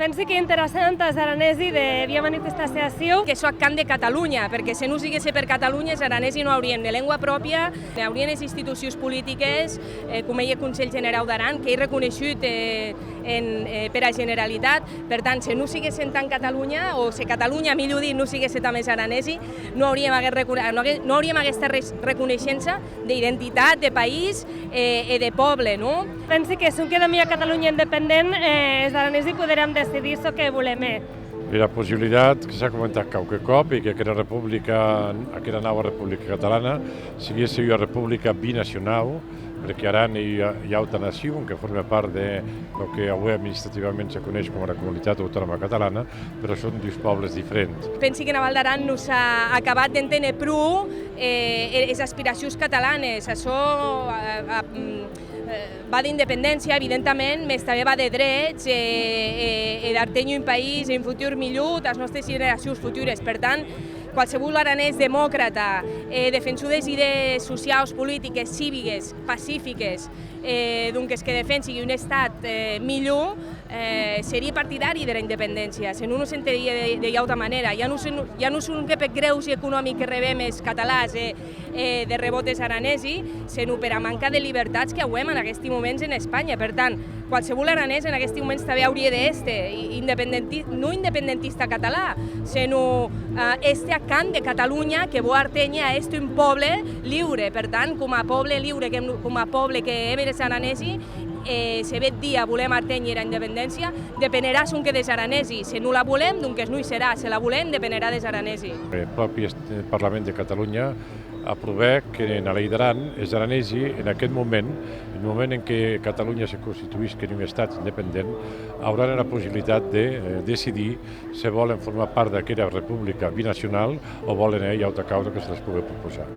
Pensi que interessant els aranesi de via manifestació. Que soc camp de Catalunya, perquè si no sigués per Catalunya els aranesi no haurien de llengua pròpia, haurien les institucions polítiques, com el Consell Generau d'Aran, que he reconegut per a Generalitat. Per tant, si no sigués tant Catalunya, o si Catalunya, millor dit, no sigués també els aranesi, no hauríem aquesta reconeixença d'identitat, de país i de poble, no? Pensi que si quedem a Catalunya independent, els aranesi podrem decidir el que volem. I la possibilitat que s'ha comentat qualque cop i que aquesta nova república catalana sigués una república binacional, perquè Aran hi ha altra nació que forma part del que avui administrativament se coneix com a Comunitat Autònoma Catalana, però són dos pobles diferents. Pensi que Naval d'Aran no s'ha acabat d'entendre prou les aspiracions catalanes. Això va d'independència, evidentment, més també va de drets, d'artenyo un país, un futur millor, les nostres generacions futures. Per tant, qualsevol aranès demòcrata, defensor des idees socials, polítiques, cíviques, pacífiques, doncs que defensi un estat millor, seria partidari de la independència, si no, no s'entendria d'altra manera. Ja no són que per greus econòmics que rebem els catalans de rebotes aranesi, sinó per a manca de llibertats que avui en aquests moments en Espanya. Per tant, qualsevol aranès en aquests moments també hauria d'estar no independentista català, sinó este a camp de Catalunya, que vol Artenya és un poble lliure. Per tant, com a poble lliure, com a poble que hem els aranesi, si bé dia volem Artenya i la independència, dependerà si que dels aranesi. Si no la volem, doncs no hi serà. Si la volem, dependerà dels aranesi. El propi Parlament de Catalunya aprova que en la llei d'Aran els aranesi, en aquest moment, en el moment en què Catalunya se constituís en un estat independent, hauran la possibilitat de decidir si volen formar part d'aquesta república binacional o volen hi ha altra causa que se les pugui proposar.